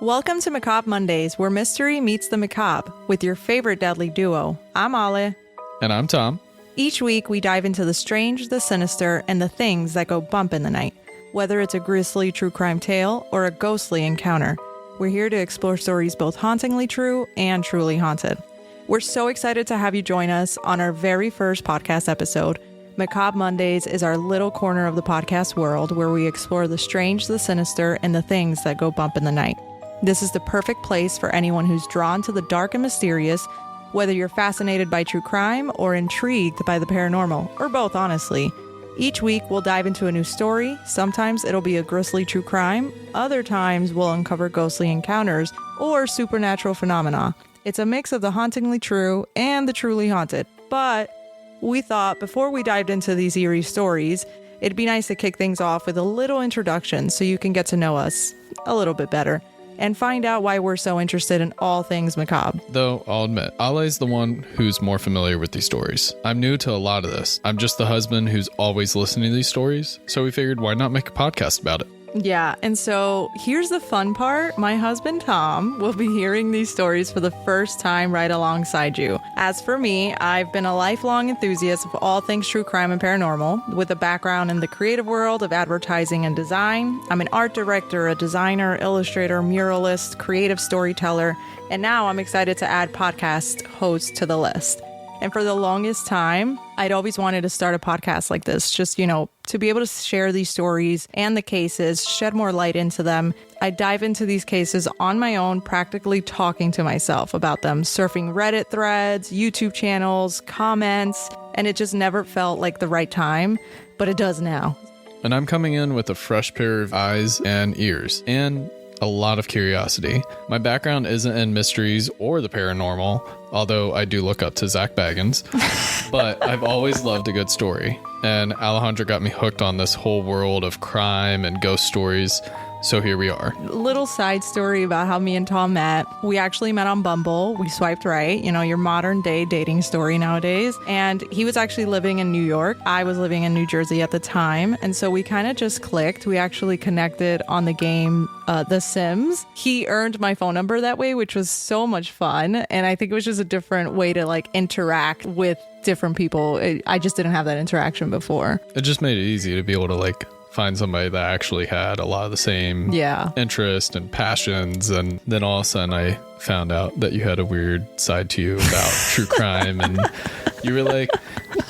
Welcome to Macabre Mondays, where mystery meets the macabre with your favorite deadly duo. I'm Ale. And I'm Tom. Each week, we dive into the strange, the sinister, and the things that go bump in the night. Whether it's a grisly true crime tale or a ghostly encounter, we're here to explore stories both hauntingly true and truly haunted. We're so excited to have you join us on our very first podcast episode. Macabre Mondays is our little corner of the podcast world where we explore the strange, the sinister, and the things that go bump in the night. This is the perfect place for anyone who's drawn to the dark and mysterious, whether you're fascinated by true crime or intrigued by the paranormal, or both, honestly. Each week, we'll dive into a new story. Sometimes it'll be a grisly true crime. Other times, we'll uncover ghostly encounters or supernatural phenomena. It's a mix of the hauntingly true and the truly haunted. But we thought before we dived into these eerie stories, it'd be nice to kick things off with a little introduction so you can get to know us a little bit better and find out why we're so interested in all things macabre. Though, I'll admit, Ale's the one who's more familiar with these stories. I'm new to a lot of this. I'm just the husband who's always listening to these stories, so we figured why not make a podcast about it? Yeah, and so here's the fun part. My husband, Tom, will be hearing these stories for the first time right alongside you. As for me, I've been a lifelong enthusiast of all things true crime and paranormal, with a background in the creative world of advertising and design. I'm an art director, a designer, illustrator, muralist, creative storyteller, and now I'm excited to add podcast host to the list. And for the longest time, I'd always wanted to start a podcast like this, just, to be able to share these stories and the cases, shed more light into them. I dive into these cases on my own, practically talking to myself about them, surfing Reddit threads, YouTube channels, comments, and it just never felt like the right time, but it does now. And I'm coming in with a fresh pair of eyes and ears, and a lot of curiosity. My background isn't in mysteries or the paranormal, although I do look up to Zach Baggins, but I've always loved a good story. And Alejandra got me hooked on this whole world of crime and ghost stories. So here we are. Little side story about how me and Tom met. We actually met on Bumble. We swiped right, your modern day dating story nowadays. And he was actually living in New York. I was living in New Jersey at the time. And so we kind of just clicked. We actually connected on the game, The Sims. He earned my phone number that way, which was so much fun. And I think it was just a different way to interact with different people. I just didn't have that interaction before. It just made it easy to be able to find somebody that actually had a lot of the same interest and passions. And then all of a sudden I found out that you had a weird side to you about true crime. And you were like,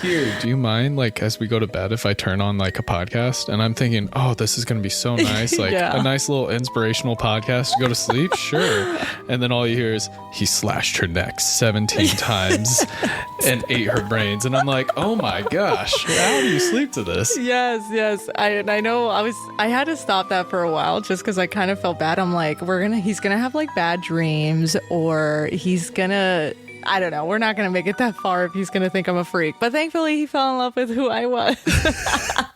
here, do you mind as we go to bed if I turn on a podcast? And I'm thinking, oh, this is going to be so nice. A nice little inspirational podcast to go to sleep. Sure. And then all you hear is he slashed her neck 17 times and ate her brains. And I'm like, oh my gosh, how do you sleep to this? Yes. I know I had to stop that for a while just because I kind of felt bad. I'm like, he's going to have bad dreams, or he's going to, I don't know. We're not going to make it that far if he's going to think I'm a freak. But thankfully, he fell in love with who I was.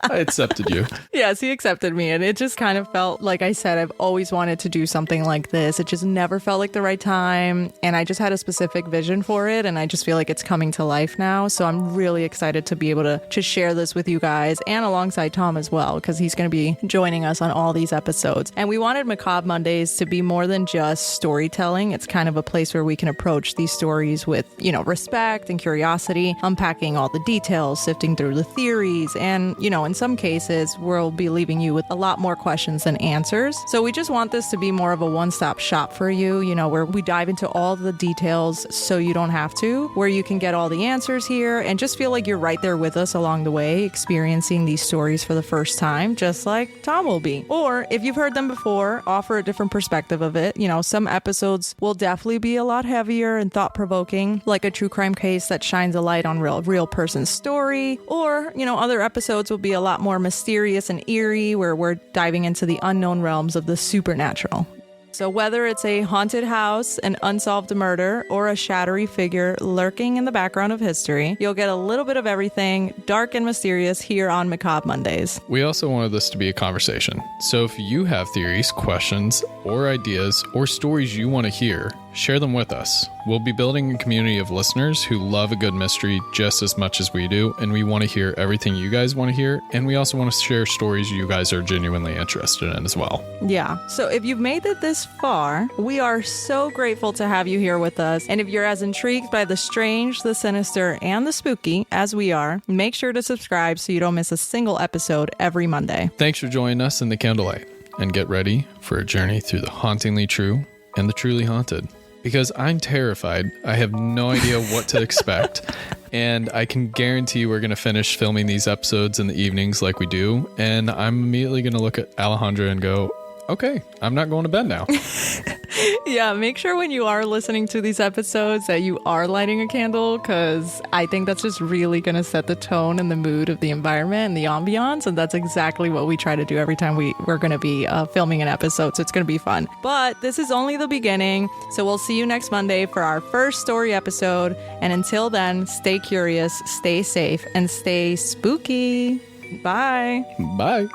I accepted you. Yes, he accepted me. And it just kind of felt, like I said, I've always wanted to do something like this. It just never felt like the right time. And I just had a specific vision for it. And I just feel like it's coming to life now. So I'm really excited to be able to share this with you guys and alongside Tom as well, because he's going to be joining us on all these episodes. And we wanted Macabre Mondays to be more than just storytelling. It's kind of a place where we can approach these stories with, respect and curiosity, unpacking all the details, sifting through the theories, and, in some cases, we'll be leaving you with a lot more questions than answers. So we just want this to be more of a one-stop shop for you, where we dive into all the details so you don't have to, where you can get all the answers here and just feel like you're right there with us along the way, experiencing these stories for the first time, just like Tom will be. Or if you've heard them before, offer a different perspective of it. Some episodes will definitely be a lot heavier and thought-provoking, like a true crime case that shines a light on real person's story. Or, other episodes will be a lot more mysterious and eerie, where we're diving into the unknown realms of the supernatural. So whether it's a haunted house, an unsolved murder, or a shadowy figure lurking in the background of history, you'll get a little bit of everything dark and mysterious here on Macabre Mondays. We also wanted this to be a conversation. So if you have theories, questions, or ideas or stories you want to hear, share them with us. We'll be building a community of listeners who love a good mystery just as much as we do, and we want to hear everything you guys want to hear, and we also want to share stories you guys are genuinely interested in as well. Yeah, so if you've made it this far, we are so grateful to have you here with us, and if you're as intrigued by the strange, the sinister, and the spooky as we are, make sure to subscribe so you don't miss a single episode every Monday. Thanks for joining us in the Candlelight, and get ready for a journey through the hauntingly true and the truly haunted. Because I'm terrified. I have no idea what to expect. And I can guarantee we're going to finish filming these episodes in the evenings like we do. And I'm immediately going to look at Alejandra and go, okay, I'm not going to bed now. Yeah, make sure when you are listening to these episodes that you are lighting a candle, because I think that's just really going to set the tone and the mood of the environment and the ambiance. And that's exactly what we try to do every time we're going to be filming an episode. So it's going to be fun. But this is only the beginning. So we'll see you next Monday for our first story episode. And until then, stay curious, stay safe, and stay spooky. Bye. Bye.